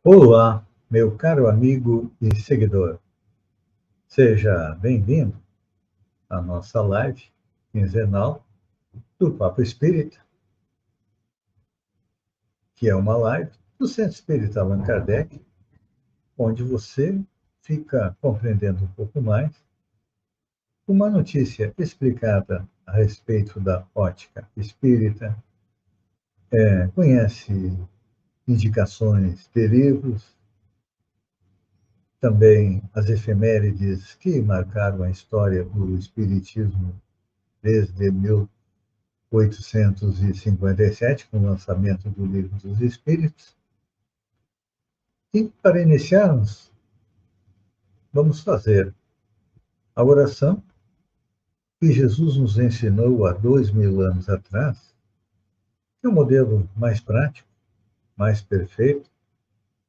Olá, meu caro amigo e seguidor. Seja bem-vindo à nossa live quinzenal do Papo Espírita, que é uma live do Centro Espírita Allan Kardec, onde você fica compreendendo um pouco mais uma notícia explicada a respeito da ótica espírita, conhece indicações de livros, também as efemérides que marcaram a história do Espiritismo desde 1857, com o lançamento do Livro dos Espíritos. E, para iniciarmos, vamos fazer a oração que Jesus nos ensinou há 2000 anos atrás, que é um modelo mais prático, mais perfeito,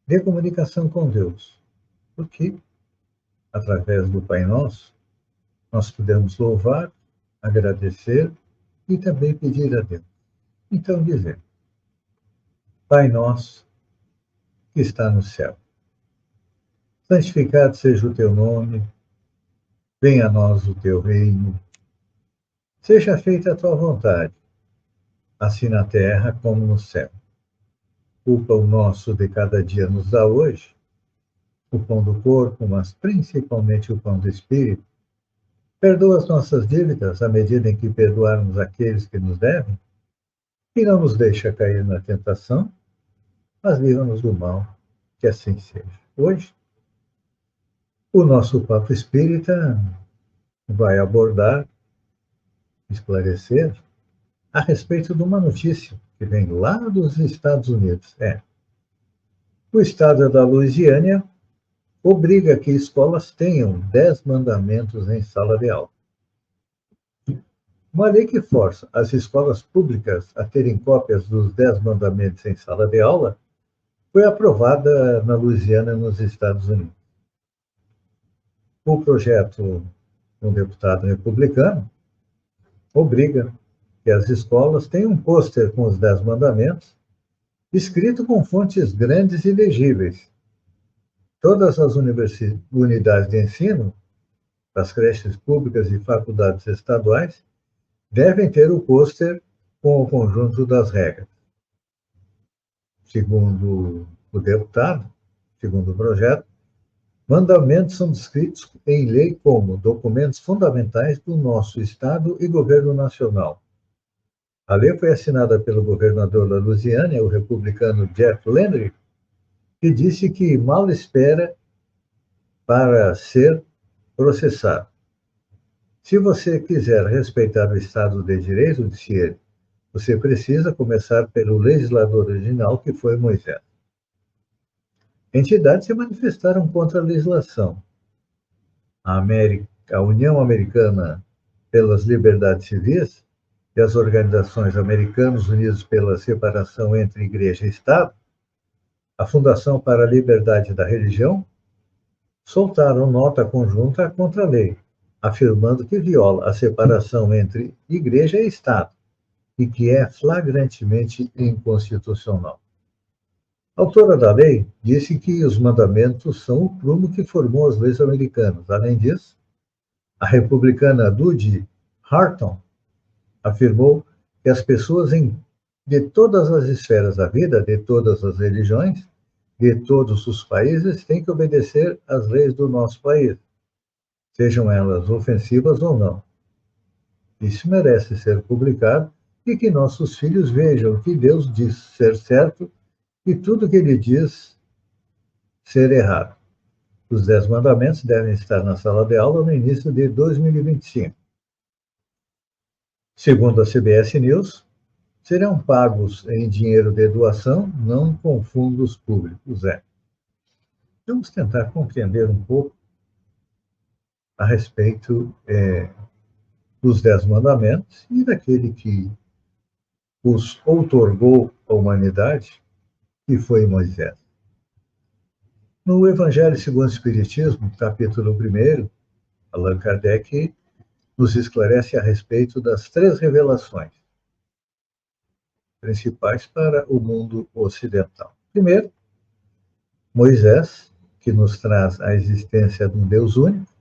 de comunicação com Deus. Porque, através do Pai Nosso, nós podemos louvar, agradecer e também pedir a Deus. Então, dizer: Pai Nosso, que está no céu, santificado seja o teu nome, venha a nós o teu reino, seja feita a tua vontade, assim na terra como no céu. O pão nosso de cada dia nos dá hoje, o pão do corpo, mas principalmente o pão do espírito. Perdoa as nossas dívidas à medida em que perdoarmos aqueles que nos devem, e não nos deixa cair na tentação, mas livra-nos do mal, que assim seja. Hoje, o nosso Papo Espírita vai abordar, esclarecer, a respeito de uma notícia que vem lá dos Estados Unidos. O estado da Louisiana obriga que escolas tenham 10 mandamentos em sala de aula. Uma lei que força as escolas públicas a terem cópias dos 10 mandamentos em sala de aula foi aprovada na Louisiana, nos Estados Unidos. O projeto, um deputado republicano, obriga que as escolas tenham um pôster com os 10 mandamentos, escrito com fontes grandes e legíveis. Todas as unidades de ensino, das creches públicas e faculdades estaduais, devem ter o pôster com o conjunto das regras. Segundo o deputado, segundo o projeto, mandamentos são descritos em lei como documentos fundamentais do nosso Estado e governo nacional. A lei foi assinada pelo governador da Louisiana, o republicano Jeff Landry, que disse que mal espera para ser processado. Se você quiser respeitar o Estado de Direito, disse ele, você precisa começar pelo legislador original, que foi Moisés. Entidades se manifestaram contra a legislação. A União Americana pelas Liberdades Civis e as organizações Americanos Unidos pela Separação entre Igreja e Estado, a Fundação para a Liberdade da Religião, soltaram nota conjunta contra a lei, afirmando que viola a separação entre Igreja e Estado e que é flagrantemente inconstitucional. A autora da lei disse que os mandamentos são o prumo que formou as leis americanas. Além disso, a republicana Dudie Harton afirmou que as pessoas de todas as esferas da vida, de todas as religiões, de todos os países, têm que obedecer às leis do nosso país, sejam elas ofensivas ou não. Isso merece ser publicado e que nossos filhos vejam que Deus diz ser certo e tudo que ele diz ser errado. Os 10 mandamentos devem estar na sala de aula no início de 2025. Segundo a CBS News, serão pagos em dinheiro de doação, não com fundos públicos. Vamos tentar compreender um pouco a respeito dos 10 mandamentos e daquele que os outorgou à humanidade, que foi Moisés. No Evangelho segundo o Espiritismo, capítulo 1, Allan Kardec nos esclarece a respeito das 3 revelações principais para o mundo ocidental. Primeiro, Moisés, que nos traz a existência de um Deus único.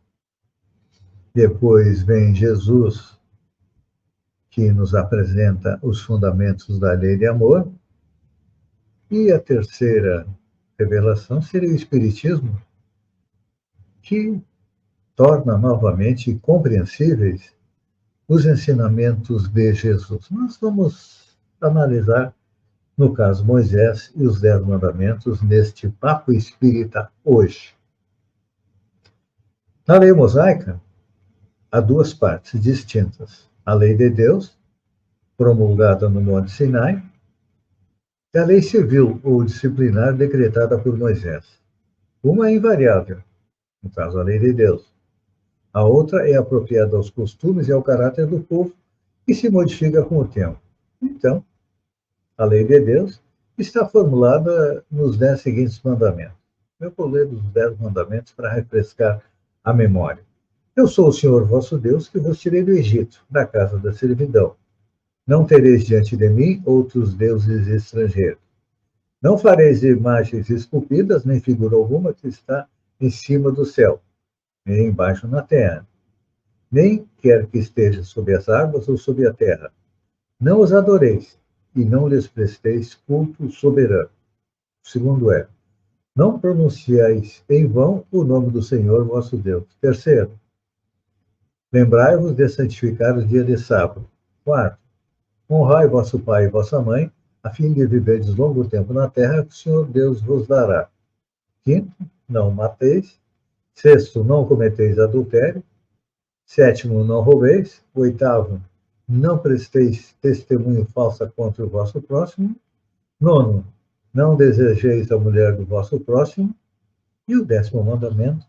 Depois vem Jesus, que nos apresenta os fundamentos da lei de amor. E a terceira revelação seria o Espiritismo, que torna novamente compreensíveis os ensinamentos de Jesus. Nós vamos analisar, no caso, Moisés e os 10 Mandamentos neste Papo Espírita hoje. Na lei mosaica, há duas partes distintas: a lei de Deus, promulgada no Monte Sinai, e a lei civil ou disciplinar decretada por Moisés. Uma é invariável, no caso, a lei de Deus. A outra é apropriada aos costumes e ao caráter do povo e se modifica com o tempo. Então, a lei de Deus está formulada nos 10 seguintes mandamentos. Eu vou ler os 10 mandamentos para refrescar a memória. Eu sou o Senhor vosso Deus, que vos tirei do Egito, da casa da servidão. Não tereis diante de mim outros deuses estrangeiros. Não fareis imagens esculpidas, nem figura alguma que está em cima do céu, nem embaixo na terra, nem quer que esteja sob as águas ou sob a terra. Não os adoreis, e não lhes presteis culto soberano. O segundo é, não pronunciais em vão o nome do Senhor vosso Deus. Terceiro, lembrai-vos de santificar o dia de sábado. Quarto, honrai vosso pai e vossa mãe, a fim de viverdes longo tempo na terra que o Senhor Deus vos dará. Quinto, não mateis. Sexto, não cometeis adultério. Sétimo, não roubeis. Oitavo, não presteis testemunho falso contra o vosso próximo. Nono, não desejeis a mulher do vosso próximo. E o 10º mandamento,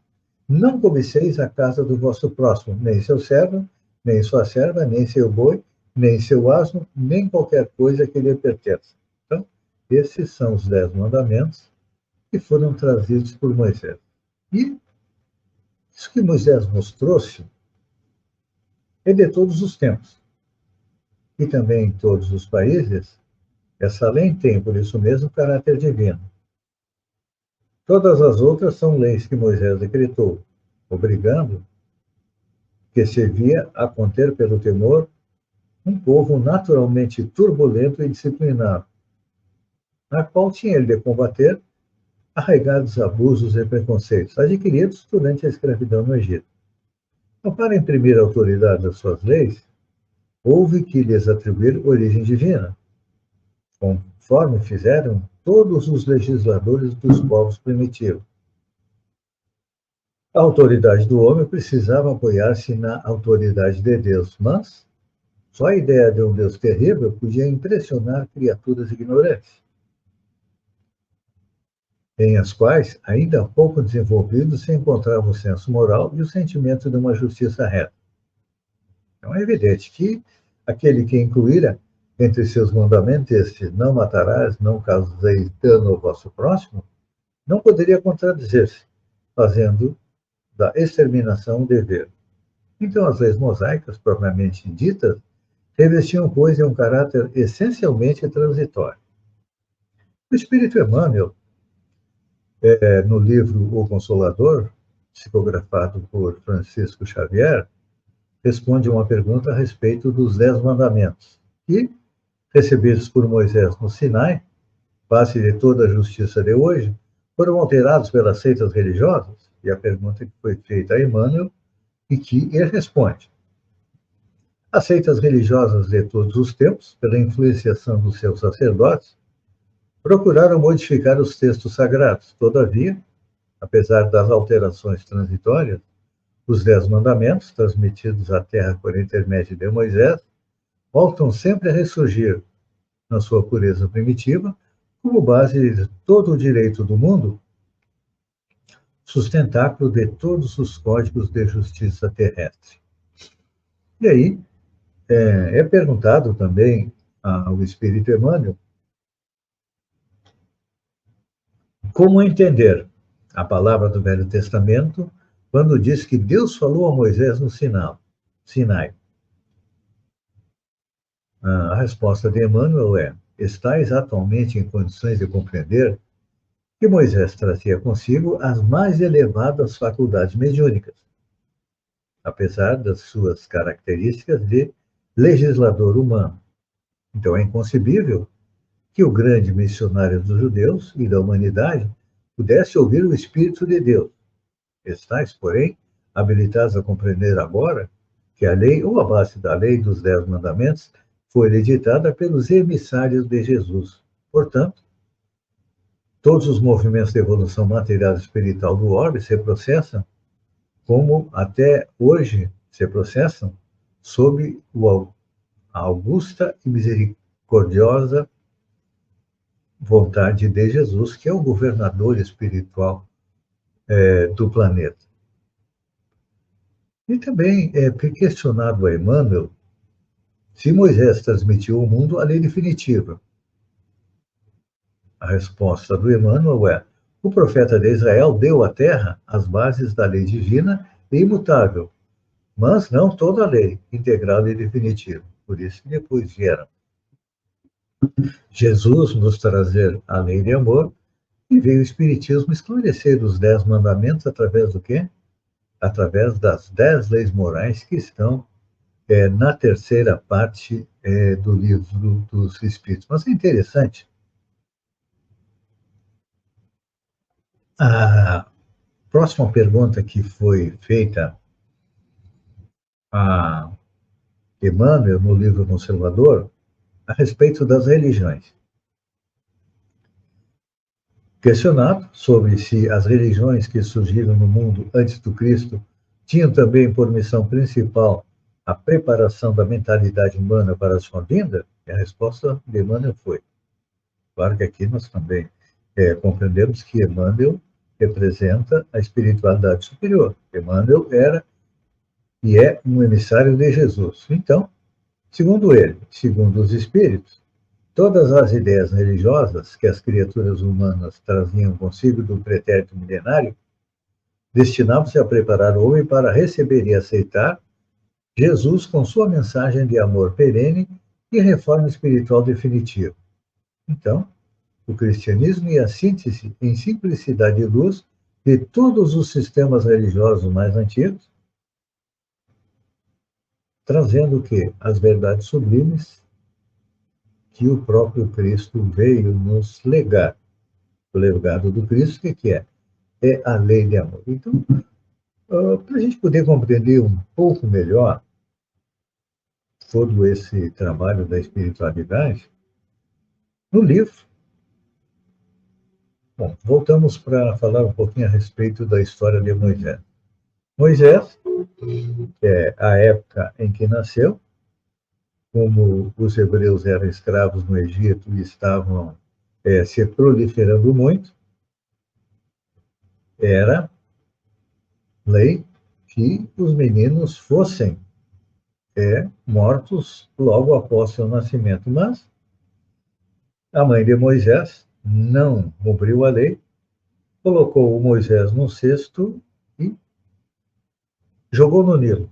não cobiceis a casa do vosso próximo, nem seu servo, nem sua serva, nem seu boi, nem seu asno, nem qualquer coisa que lhe pertença. Então, esses são os 10 mandamentos que foram trazidos por Moisés. E isso que Moisés nos trouxe é de todos os tempos. E também em todos os países, essa lei tem, por isso mesmo, caráter divino. Todas as outras são leis que Moisés decretou, obrigando que servia a conter pelo temor um povo naturalmente turbulento e disciplinado, na qual tinha ele de combater arraigados abusos e preconceitos adquiridos durante a escravidão no Egito. Então, para imprimir a autoridade das suas leis, houve que lhes atribuir origem divina, conforme fizeram todos os legisladores dos povos primitivos. A autoridade do homem precisava apoiar-se na autoridade de Deus, mas só a ideia de um Deus terrível podia impressionar criaturas ignorantes, em as quais, ainda pouco desenvolvidos, se encontrava o senso moral e o sentimento de uma justiça reta. Então é evidente que aquele que incluíra entre seus mandamentos este não matarás, não causeis dano ao vosso próximo, não poderia contradizer-se, fazendo da exterminação um dever. Então as leis mosaicas, propriamente ditas, revestiam, pois, um caráter essencialmente transitório. O Espírito Emmanuel, no livro O Consolador, psicografado por Francisco Xavier, responde uma pergunta a respeito dos 10 mandamentos, que, recebidos por Moisés no Sinai, base de toda a justiça de hoje, foram alterados pelas seitas religiosas? E a pergunta que foi feita a Emmanuel e que ele responde. As seitas religiosas de todos os tempos, pela influenciação dos seus sacerdotes, procuraram modificar os textos sagrados. Todavia, apesar das alterações transitórias, os 10 mandamentos, transmitidos à terra por intermédio de Moisés, voltam sempre a ressurgir, na sua pureza primitiva, como base de todo o direito do mundo, sustentáculo de todos os códigos de justiça terrestre. E aí, é perguntado também ao Espírito Emmanuel como entender a palavra do Velho Testamento quando diz que Deus falou a Moisés no Sinai. A resposta de Emmanuel é: estáis atualmente em condições de compreender que Moisés trazia consigo as mais elevadas faculdades mediúnicas, apesar das suas características de legislador humano. Então é inconcebível que o grande missionário dos judeus e da humanidade pudesse ouvir o Espírito de Deus. Estais, porém, habilitados a compreender agora que a lei, ou a base da lei dos 10 mandamentos, foi editada pelos emissários de Jesus. Portanto, todos os movimentos de evolução material e espiritual do orbe se processam, como até hoje se processam, sob a augusta e misericordiosa vontade de Jesus, que é o governador espiritual do planeta. E também é questionado a Emmanuel se Moisés transmitiu ao mundo a lei definitiva. A resposta do Emmanuel é: o profeta de Israel deu à terra as bases da lei divina e imutável, mas não toda a lei, integral e definitiva. Por isso que depois vieram Jesus nos trazer a lei de amor e veio o Espiritismo esclarecer os 10 mandamentos através do quê? Através das 10 leis morais que estão na terceira parte do livro dos Espíritos. Mas é interessante. A próxima pergunta que foi feita a Emmanuel no livro Conservador, a respeito das religiões. Questionado sobre se as religiões que surgiram no mundo antes do Cristo tinham também por missão principal a preparação da mentalidade humana para a sua vinda, a resposta de Emmanuel foi: claro que aqui nós também compreendemos que Emmanuel representa a espiritualidade superior. Emmanuel era e é um emissário de Jesus. Então, segundo ele, segundo os espíritos, todas as ideias religiosas que as criaturas humanas traziam consigo do pretérito milenário destinavam-se a preparar o homem para receber e aceitar Jesus com sua mensagem de amor perene e reforma espiritual definitiva. Então, o cristianismo é a síntese em simplicidade e luz de todos os sistemas religiosos mais antigos, trazendo o quê? As verdades sublimes que o próprio Cristo veio nos legar. O legado do Cristo, o que é? É a lei de amor. Então, para a gente poder compreender um pouco melhor todo esse trabalho da espiritualidade, no livro, bom, voltamos para falar um pouquinho a respeito da história de Moisés. Moisés, a época em que nasceu, como os hebreus eram escravos no Egito e estavam se proliferando muito, era lei que os meninos fossem mortos logo após seu nascimento. Mas a mãe de Moisés não cumpriu a lei, colocou o Moisés num cesto e jogou no Nilo,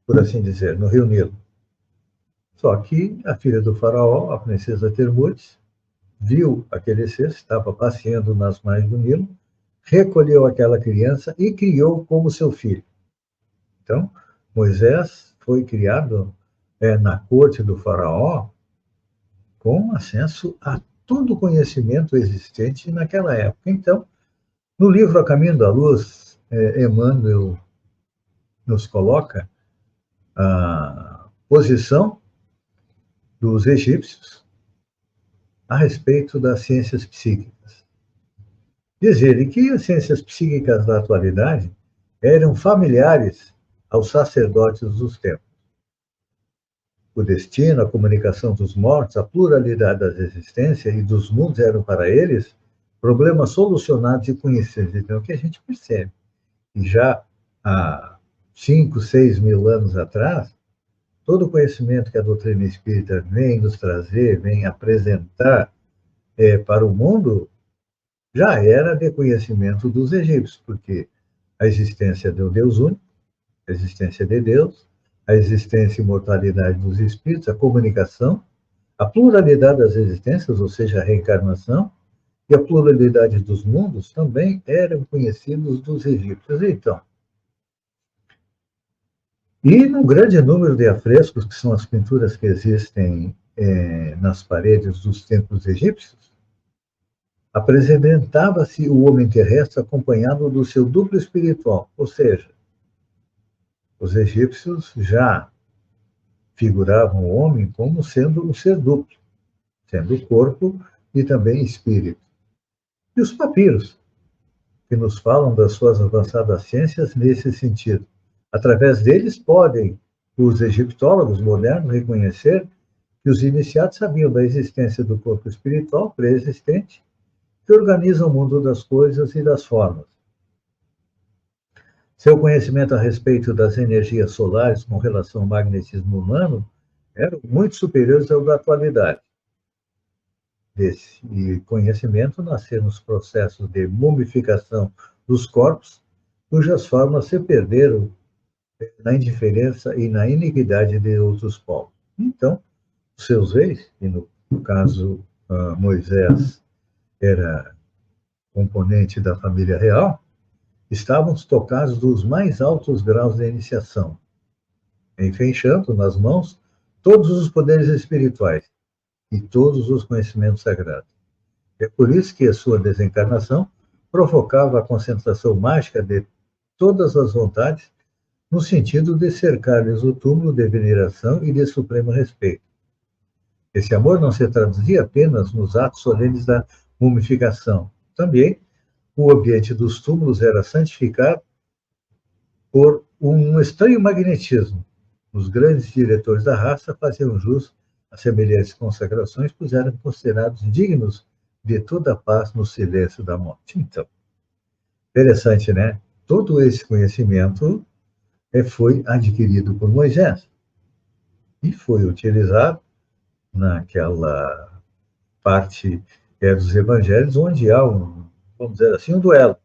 por assim dizer, no rio Nilo. Só que a filha do faraó, a princesa Termutes, viu aquele cesto, estava passeando nas margens do Nilo, recolheu aquela criança e criou como seu filho. Então, Moisés foi criado na corte do faraó com acesso a todo o conhecimento existente naquela época. Então, no livro A Caminho da Luz, Emmanuel nos coloca a posição dos egípcios a respeito das ciências psíquicas. Diz ele que as ciências psíquicas da atualidade eram familiares aos sacerdotes dos tempos. O destino, a comunicação dos mortos, a pluralidade das existências e dos mundos eram para eles problemas solucionados e conhecidos. Então, o que a gente percebe? E já há 5, 6 mil anos atrás, todo o conhecimento que a doutrina espírita vem nos trazer, vem apresentar para o mundo, já era de conhecimento dos egípcios, porque a existência de um Deus único, a existência de Deus, a existência e imortalidade dos espíritos, a comunicação, a pluralidade das existências, ou seja, a reencarnação, e a pluralidade dos mundos também eram conhecidos dos egípcios. Então, e no grande número de afrescos, que são as pinturas que existem nas paredes dos templos egípcios, apresentava-se o homem terrestre acompanhado do seu duplo espiritual, ou seja, os egípcios já figuravam o homem como sendo um ser duplo, sendo corpo e também espírito. E os papiros, que nos falam das suas avançadas ciências nesse sentido. Através deles podem os egiptólogos modernos reconhecer que os iniciados sabiam da existência do corpo espiritual pré-existente que organiza o mundo das coisas e das formas. Seu conhecimento a respeito das energias solares com relação ao magnetismo humano eram muito superiores ao da atualidade. Desse conhecimento nasceram os processos de mumificação dos corpos, cujas formas se perderam na indiferença e na iniquidade de outros povos. Então, os seus reis, e no caso Moisés era componente da família real, estavam tocados dos mais altos graus da iniciação, enfeixando nas mãos todos os poderes espirituais e todos os conhecimentos sagrados. É por isso que a sua desencarnação provocava a concentração mágica de todas as vontades, no sentido de cercar-lhes o túmulo de veneração e de supremo respeito. Esse amor não se traduzia apenas nos atos solenes da mumificação. Também o ambiente dos túmulos era santificado por um estranho magnetismo. Os grandes diretores da raça faziam jus a semelhantes consagrações, pois eram considerados dignos de toda a paz no silêncio da morte. Então, interessante, né? Todo esse conhecimento foi adquirido por Moisés e foi utilizado naquela parte dos evangelhos onde há vamos dizer assim, um duelo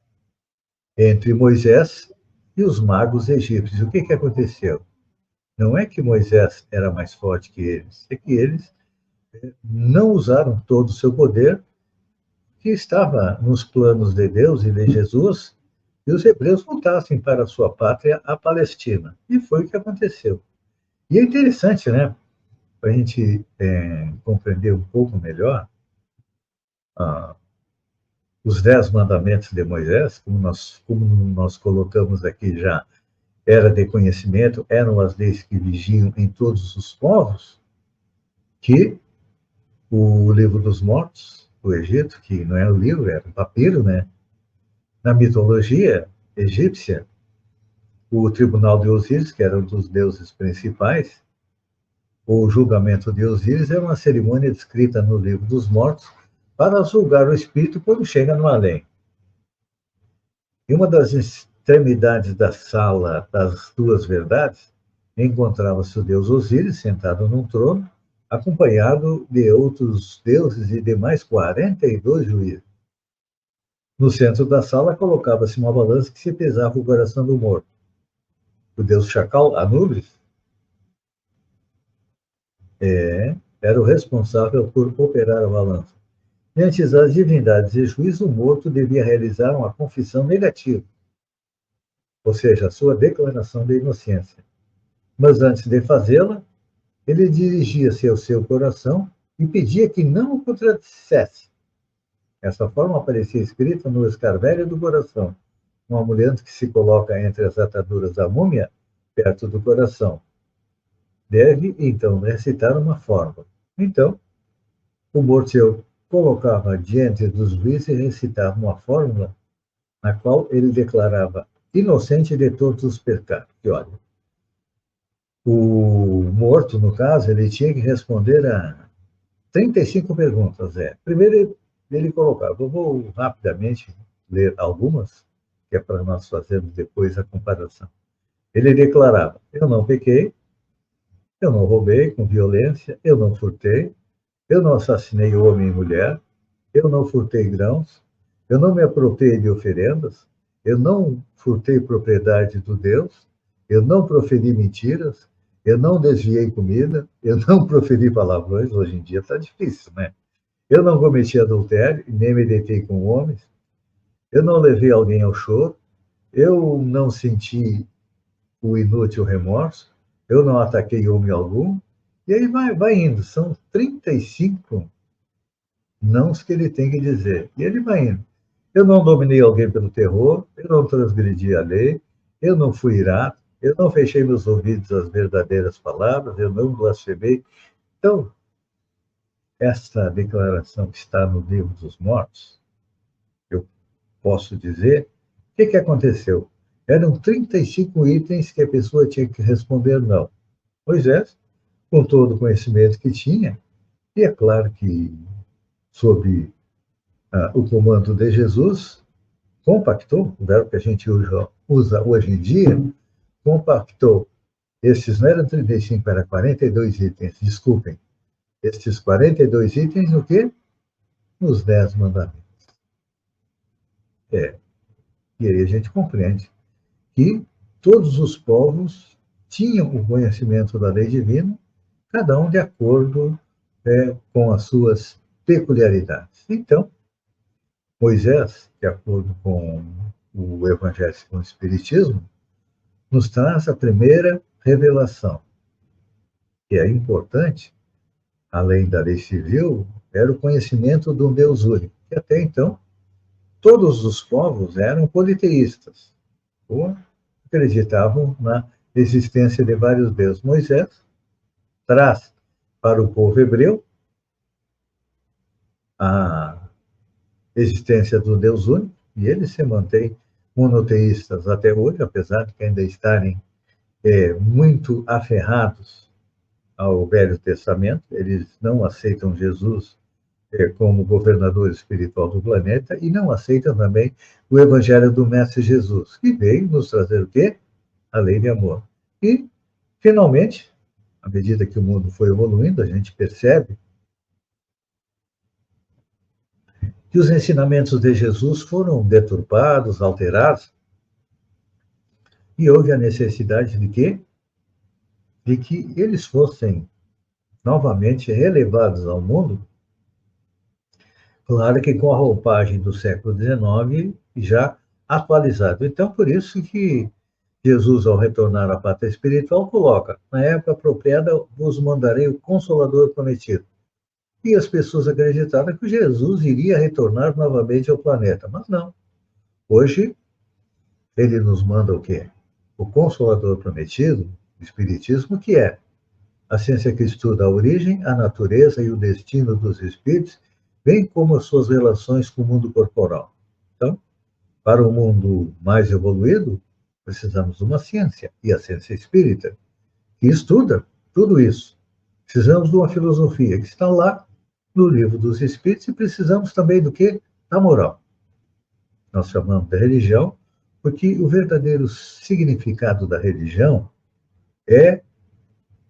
entre Moisés e os magos egípcios. O que aconteceu? Não é que Moisés era mais forte que eles, é que eles não usaram todo o seu poder que estava nos planos de Deus e de Jesus, e os hebreus voltassem para a sua pátria, a Palestina. E foi o que aconteceu. E é interessante, né, para a gente compreender um pouco melhor os 10 mandamentos de Moisés, como nós colocamos aqui já, era de conhecimento, eram as leis que vigiam em todos os povos, que o livro dos mortos do Egito, que não é um livro, era um papiro, né? Na mitologia egípcia, o tribunal de Osíris, que era um dos deuses principais, o julgamento de Osíris é uma cerimônia descrita no livro dos mortos para julgar o espírito quando chega no além. E uma das extremidades da sala das duas verdades encontrava-se o deus Osíris sentado num trono, acompanhado de outros deuses e de mais 42 juízes. No centro da sala colocava-se uma balança que se pesava o coração do morto. O deus Chacal, Anubis, era o responsável por operar a balança. Diante das divindades e juízes, o morto devia realizar uma confissão negativa, ou seja, a sua declaração de inocência. Mas antes de fazê-la, ele dirigia-se ao seu coração e pedia que não o contradissesse. Essa forma aparecia escrita no escarvélio do coração, um amuleto que se coloca entre as ataduras da múmia, perto do coração. Deve, então, recitar uma fórmula. Então, o morto se colocava diante dos juízes e recitava uma fórmula na qual ele declarava inocente de todos os pecados. E olha, o morto, no caso, ele tinha que responder a 35 perguntas. Primeiro, ele colocava, eu vou rapidamente ler algumas, que é para nós fazermos depois a comparação. Ele declarava, eu não pequei, eu não roubei com violência, eu não furtei, eu não assassinei homem e mulher, eu não furtei grãos, eu não me apropriei de oferendas, eu não furtei propriedade do Deus, eu não proferi mentiras, eu não desviei comida, eu não proferi palavrões. Hoje em dia está difícil, né? Eu não cometi adultério, nem me deitei com homens. Eu não levei alguém ao choro. Eu não senti o inútil remorso. Eu não ataquei homem algum. E aí vai indo. São 35 nãos que ele tem que dizer. E ele vai indo. Eu não dominei alguém pelo terror. Eu não transgredi a lei. Eu não fui irado. Eu não fechei meus ouvidos às verdadeiras palavras. Eu não blasfemei. Então, esta declaração que está no livro dos mortos, eu posso dizer, o que aconteceu? Eram 35 itens que a pessoa tinha que responder não. Moisés, com todo o conhecimento que tinha, e é claro que, sob o comando de Jesus, compactou, o verbo que a gente usa hoje em dia, compactou. Esses não eram 35, eram 42 itens, desculpem. Estes 42 itens, o quê? Nos 10 mandamentos. E aí a gente compreende que todos os povos tinham o conhecimento da lei divina, cada um de acordo com as suas peculiaridades. Então, Moisés, de acordo com o Evangelho segundo o Espiritismo, nos traz a primeira revelação, que é importante, além da lei civil, era o conhecimento do Deus único, que até então todos os povos eram politeístas, ou acreditavam na existência de vários deuses. Moisés traz para o povo hebreu a existência do Deus único, e eles se mantêm monoteístas até hoje, apesar de ainda estarem muito aferrados ao Velho Testamento. Eles não aceitam Jesus como governador espiritual do planeta e não aceitam também o Evangelho do Mestre Jesus, que veio nos trazer o quê? A lei de amor. E, finalmente, à medida que o mundo foi evoluindo, a gente percebe que os ensinamentos de Jesus foram deturpados, alterados, e houve a necessidade de quê? De que eles fossem novamente relevados ao mundo, claro que com a roupagem do século XIX já atualizado. Então, por isso que Jesus, ao retornar à pátria espiritual, coloca: na época apropriada vos mandarei o Consolador prometido. E as pessoas acreditaram que Jesus iria retornar novamente ao planeta, mas não. Hoje, ele nos manda o quê? O Consolador prometido, o Espiritismo, que é a ciência que estuda a origem, a natureza e o destino dos espíritos, bem como as suas relações com o mundo corporal. Então, para o mundo mais evoluído, precisamos de uma ciência, e a ciência espírita, que estuda tudo isso. Precisamos de uma filosofia que está lá no livro dos Espíritos, e precisamos também do quê? Da moral. Nós chamamos de religião, porque o verdadeiro significado da religião é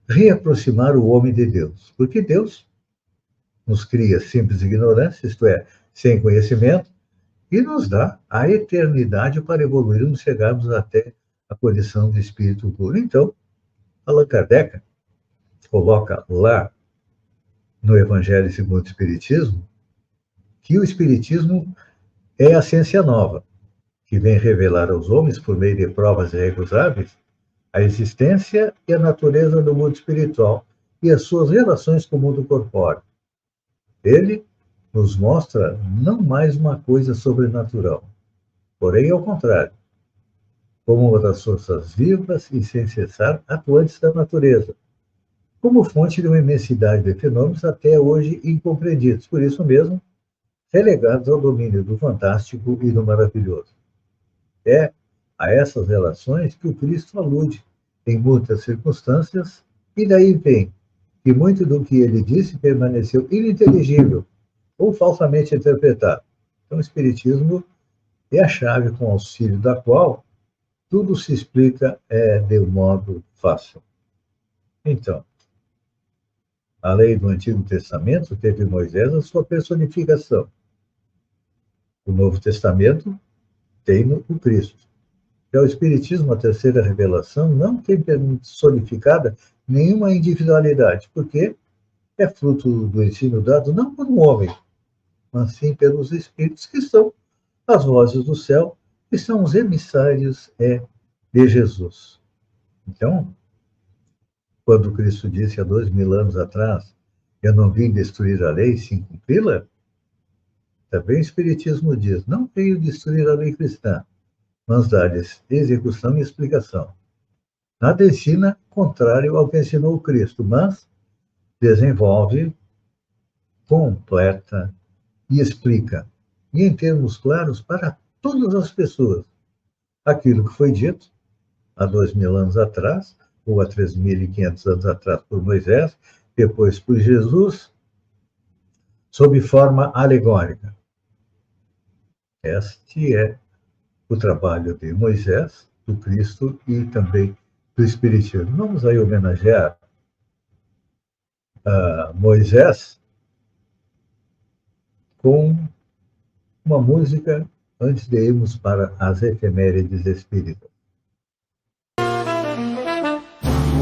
reaproximar o homem de Deus. Porque Deus nos cria simples ignorância, isto é, sem conhecimento, e nos dá a eternidade para evoluirmos, chegarmos até a condição de espírito puro. Então, Allan Kardec coloca lá no Evangelho segundo o Espiritismo que o Espiritismo é a ciência nova, que vem revelar aos homens, por meio de provas irrecusáveis, a existência e a natureza do mundo espiritual e as suas relações com o mundo corpóreo. Ele nos mostra não mais uma coisa sobrenatural, porém, ao contrário, como uma das forças vivas e sem cessar atuantes da natureza, como fonte de uma imensidade de fenômenos até hoje incompreendidos, por isso mesmo, relegados ao domínio do fantástico e do maravilhoso. É a essas relações que o Cristo alude em muitas circunstâncias, e daí vem que muito do que ele disse permaneceu ininteligível ou falsamente interpretado. Então, o Espiritismo é a chave com auxílio da qual tudo se explica de um modo fácil. Então, a lei do Antigo Testamento teve Moisés a sua personificação. O Novo Testamento tem o Cristo. Já o Espiritismo, a terceira revelação, não tem personificada nenhuma individualidade, porque é fruto do ensino dado não por um homem, mas sim pelos Espíritos, que são as vozes do céu, que são os emissários de Jesus. Então, quando Cristo disse há 2000 anos atrás, eu não vim destruir a lei, sim cumpri-la, também o Espiritismo diz, não veio destruir a lei cristã, mas dar-lhes execução e explicação. Nada ensina contrário ao que ensinou o Cristo, mas desenvolve, completa e explica, e em termos claros para todas as pessoas, aquilo que foi dito há 2000 anos atrás, ou há 3.500 anos atrás por Moisés, depois por Jesus, sob forma alegórica. Este é o trabalho de Moisés, do Cristo e também do Espiritismo. Vamos aí homenagear Moisés com uma música antes de irmos para as efemérides espíritas.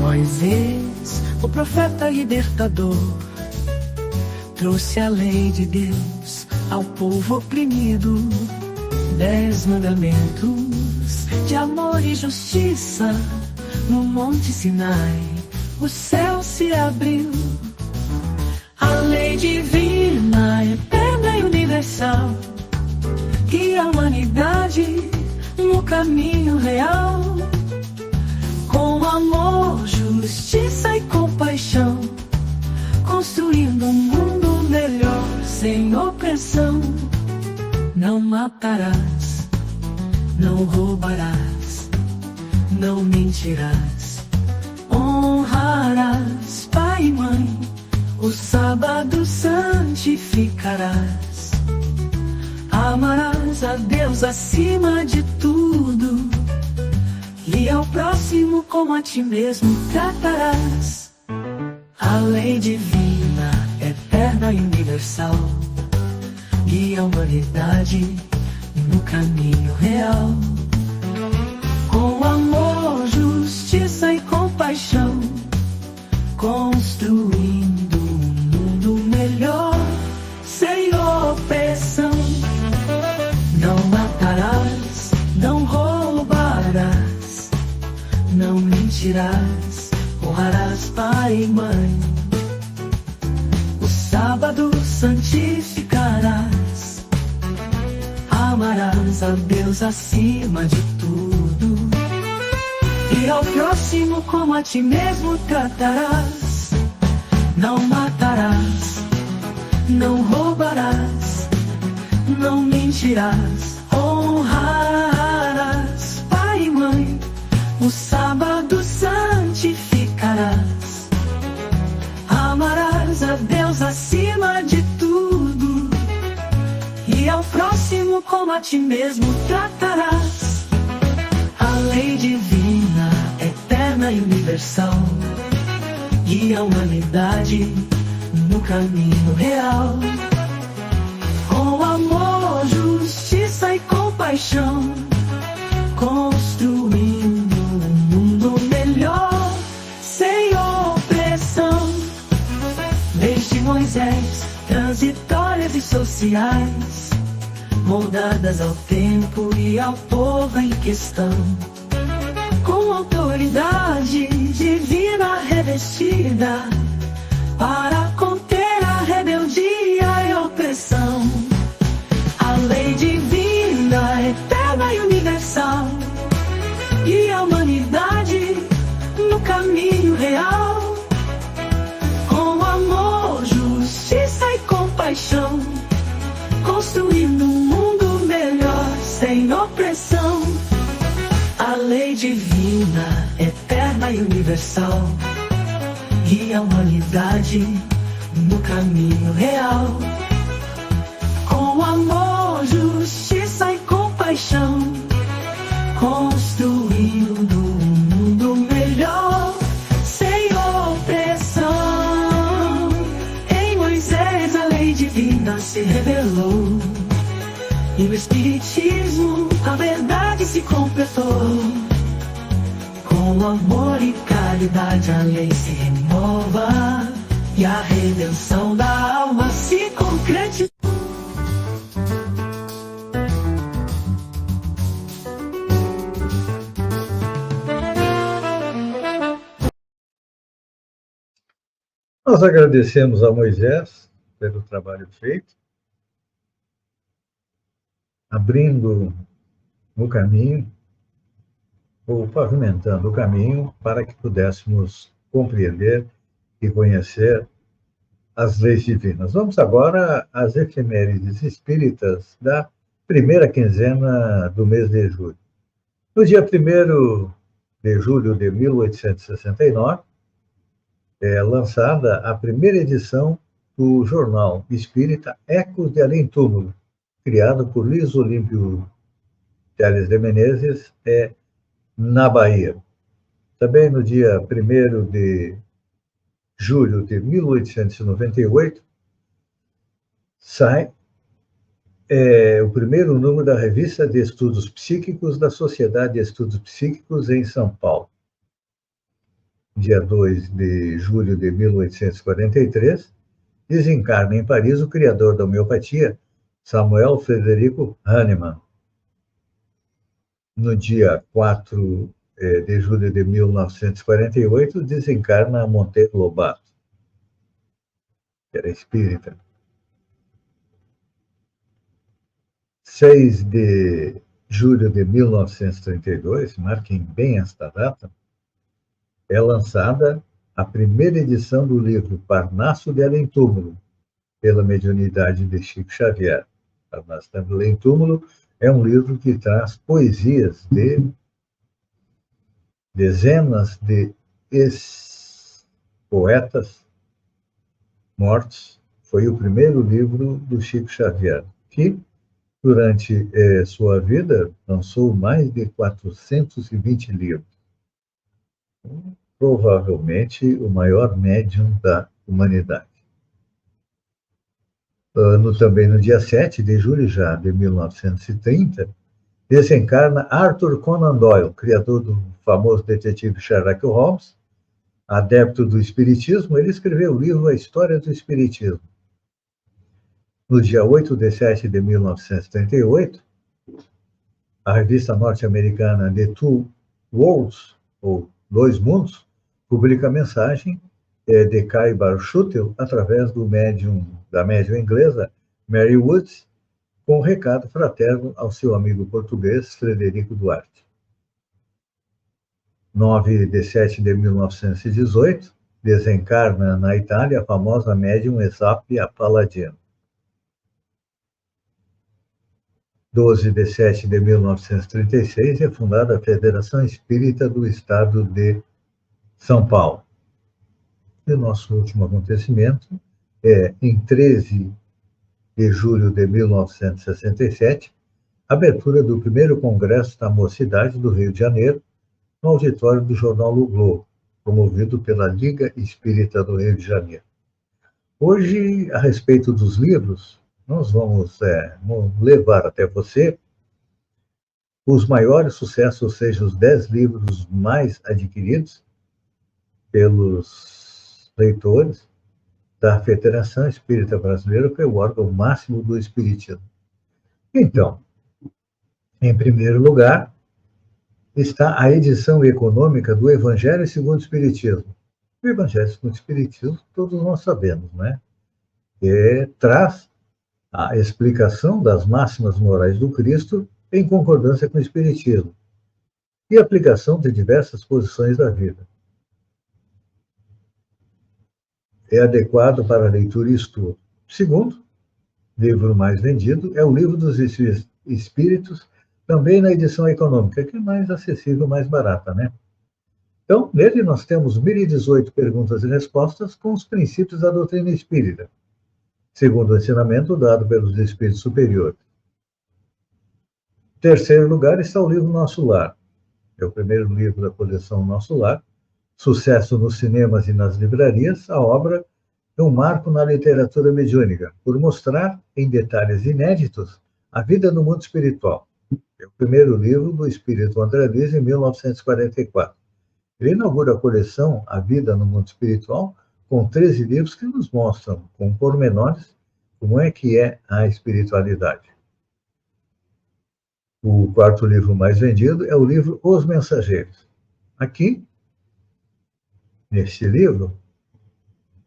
Moisés, o profeta libertador, trouxe a lei de Deus ao povo oprimido. 10 mandamentos de amor e justiça. No Monte Sinai, o céu se abriu. A lei divina, eterna e universal, guia a humanidade no caminho real. Com amor, justiça e compaixão, construindo um mundo melhor, sem opressão. Não matarás, não roubarás, não mentirás, honrarás pai e mãe, o sábado santificarás. Amarás a Deus acima de tudo, e ao próximo como a ti mesmo tratarás. A lei divina, eterna e universal, guia a humanidade no caminho real. Com amor, justiça e compaixão, construindo um mundo melhor, sem opressão. Não matarás, não roubarás, não mentirás, honrarás pai e mãe. O sábado santificarás, amarás a Deus acima de tudo, e ao próximo como a ti mesmo tratarás. Não matarás, não roubarás, não mentirás, honrarás pai e mãe. O sábado santificarás, amarás a Deus acima de tudo, e ao próximo como a ti mesmo tratarás. A lei divina, eterna e universal, guia a humanidade no caminho real. Com amor, justiça e compaixão, construindo um mundo melhor, sem opressão. Desde Moisés, transitórias e sociais, moldadas ao tempo e ao povo em questão, com autoridade divina revestida, para conter a rebeldia e opressão. A lei divina, eterna e universal, e a humanidade no caminho real. Com amor, justiça e compaixão, construindo um mundo melhor, sem opressão. A lei divina, eterna e universal, guia a humanidade no caminho real. Com amor, justiça e compaixão, construindo um mundo melhor, sem opressão. Em Moisés a lei divina se revelou, e no Espiritismo a verdade se completou. Com amor e caridade a lei se renova, e a redenção da alma se concretizou. Nós agradecemos a Moisés pelo trabalho feito, abrindo o caminho, ou pavimentando o caminho para que pudéssemos compreender e conhecer as leis divinas. Vamos agora às efemérides espíritas da primeira quinzena do mês de julho. No dia 1º de julho de 1869, é lançada a primeira edição do jornal espírita Ecos de Além Túmulo, criado por Luiz Olímpio Telles de Menezes, na Bahia. Também no dia 1º de julho de 1898, sai o primeiro número da Revista de Estudos Psíquicos da Sociedade de Estudos Psíquicos em São Paulo. Dia 2 de julho de 1843, desencarna em Paris o criador da homeopatia, Samuel Frederico Hahnemann. No dia 4 de julho de 1948, desencarna Monteiro Lobato, que era espírita. 6 de julho de 1932, marquem bem esta data, é lançada a primeira edição do livro Parnaso de Além Túmulo, pela mediunidade de Chico Xavier. Parnaso de Além Túmulo é um livro que traz poesias de dezenas de ex-poetas mortos. Foi o primeiro livro do Chico Xavier, que, durante sua vida, lançou mais de 420 livros. Provavelmente o maior médium da humanidade. Também no dia 7 de julho já de 1930, desencarna Arthur Conan Doyle, criador do famoso detetive Sherlock Holmes, adepto do espiritismo. Ele escreveu o livro A História do Espiritismo. No dia 8 de 7 de 1938, a revista norte-americana The Two Worlds, ou Dois Mundos, publica a mensagem de Kai Barchutel através da médium inglesa Mary Woods, com um recado fraterno ao seu amigo português Frederico Duarte. 9 de 7 de 1918, desencarna na Itália a famosa médium Esápia Palladino. 12 de 7 de 1936, é fundada a Federação Espírita do Estado de São Paulo. E o nosso último acontecimento é, em 13 de julho de 1967, a abertura do primeiro Congresso da Mocidade do Rio de Janeiro, no auditório do jornal O Globo, promovido pela Liga Espírita do Rio de Janeiro. Hoje, a respeito dos livros, nós vamos levar até você os maiores sucessos, ou seja, os 10 livros mais adquiridos pelos leitores da Federação Espírita Brasileira, que é o órgão máximo do espiritismo. Então, em primeiro lugar, está a edição econômica do Evangelho segundo o Espiritismo. O Evangelho segundo o Espiritismo, todos nós sabemos, né? Traz a explicação das máximas morais do Cristo em concordância com o Espiritismo e a aplicação de diversas posições da vida. É adequado para leitura e estudo. Segundo, livro mais vendido é o Livro dos Espíritos, também na edição econômica, que é mais acessível, mais barata, né? Então, nele nós temos 1018 perguntas e respostas com os princípios da doutrina espírita, segundo o ensinamento dado pelos espíritos superiores. Em terceiro lugar está o livro Nosso Lar. É o primeiro livro da coleção Nosso Lar. Sucesso nos cinemas e nas livrarias, a obra é um marco na literatura mediúnica, por mostrar, em detalhes inéditos, a vida no mundo espiritual. É o primeiro livro do espírito André Luiz, em 1944. Ele inaugura a coleção A Vida no Mundo Espiritual, com 13 livros que nos mostram, com pormenores, como é que é a espiritualidade. O quarto livro mais vendido é o livro Os Mensageiros. Aqui, neste livro,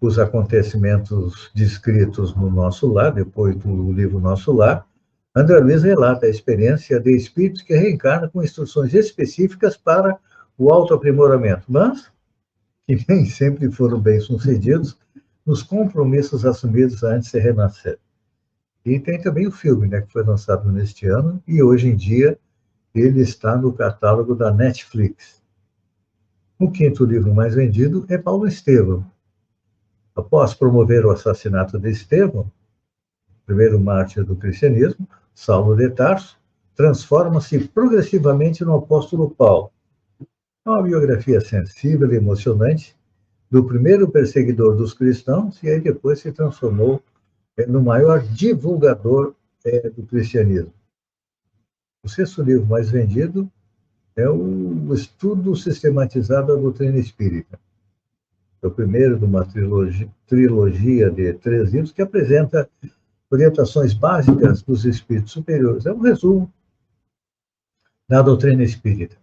os acontecimentos descritos no Nosso Lar, depois do livro Nosso Lar, André Luiz relata a experiência de espíritos que reencarnam com instruções específicas para o autoaprimoramento, mas que nem sempre foram bem-sucedidos nos compromissos assumidos antes de renascer. E tem também o filme, né, que foi lançado neste ano, e hoje em dia ele está no catálogo da Netflix. O quinto livro mais vendido é Paulo Estevão. Após promover o assassinato de Estevão, primeiro mártir do cristianismo, Saulo de Tarso, transforma-se progressivamente no apóstolo Paulo. É uma biografia sensível e emocionante do primeiro perseguidor dos cristãos, e aí depois se transformou no maior divulgador do cristianismo. O sexto livro mais vendido é o Estudo Sistematizado da Doutrina Espírita. É o primeiro de uma trilogia de 3 livros que apresenta orientações básicas dos espíritos superiores. É um resumo da doutrina espírita.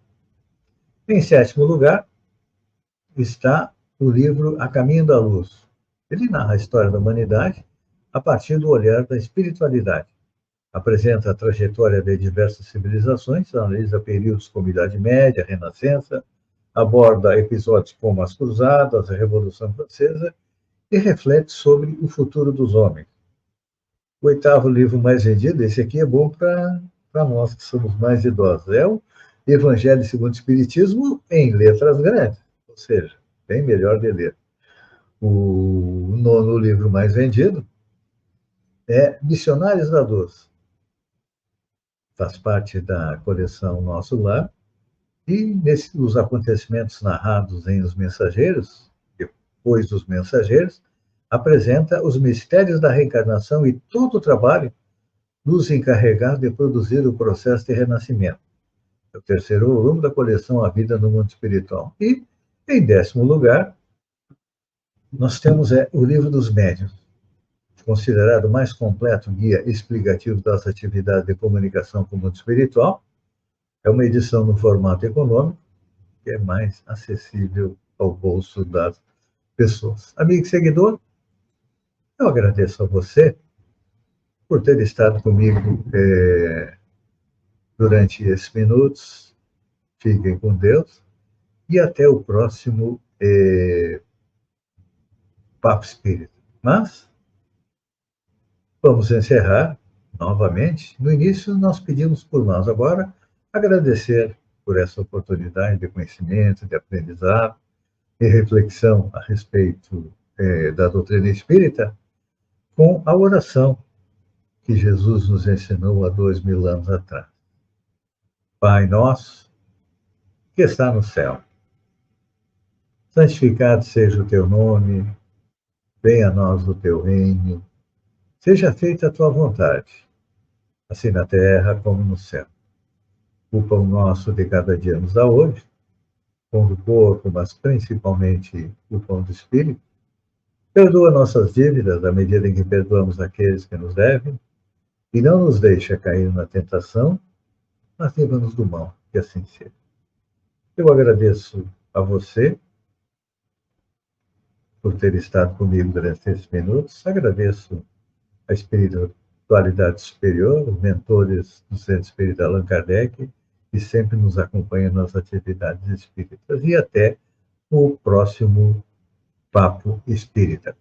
Em sétimo lugar está o livro A Caminho da Luz. Ele narra a história da humanidade a partir do olhar da espiritualidade. Apresenta a trajetória de diversas civilizações, analisa períodos como Idade Média, Renascença, aborda episódios como as Cruzadas, a Revolução Francesa e reflete sobre o futuro dos homens. O oitavo livro mais vendido, esse aqui é bom para nós que somos mais idosos, é o Evangelho segundo o Espiritismo em letras grandes, ou seja, bem melhor de ler. O nono livro mais vendido é Missionários da Luz. Faz parte da coleção Nosso Lar, e os acontecimentos narrados em Os Mensageiros, depois dos Mensageiros, apresenta os mistérios da reencarnação e todo o trabalho dos encarregados de produzir o processo de renascimento. É o terceiro volume da coleção A Vida no Mundo Espiritual. E, em décimo lugar, nós temos o Livro dos Médiuns, considerado o mais completo guia explicativo das atividades de comunicação com o mundo espiritual. É uma edição no formato econômico, que é mais acessível ao bolso das pessoas. Amigo e seguidor, eu agradeço a você por ter estado comigo durante esses minutos. Fiquem com Deus e até o próximo Papo Espírita. Mas vamos encerrar novamente. No início, nós pedimos por nós. Agora, agradecer por essa oportunidade de conhecimento, de aprendizado e reflexão a respeito da doutrina espírita, com a oração que Jesus nos ensinou há 2000 anos atrás. Pai nosso, que está no céu, santificado seja o teu nome, venha a nós o teu reino, seja feita a tua vontade, assim na terra como no céu. O pão nosso de cada dia nos dá hoje, pão do corpo, mas principalmente o pão do Espírito. Perdoa nossas dívidas à medida em que perdoamos aqueles que nos devem, e não nos deixa cair na tentação, mas livra-nos do mal, que assim seja. Eu agradeço a você por ter estado comigo durante esses minutos, agradeço a espiritualidade superior, os mentores do Centro Espírita Allan Kardec, que sempre nos acompanham nas atividades espíritas, e até o próximo Papo Espírita.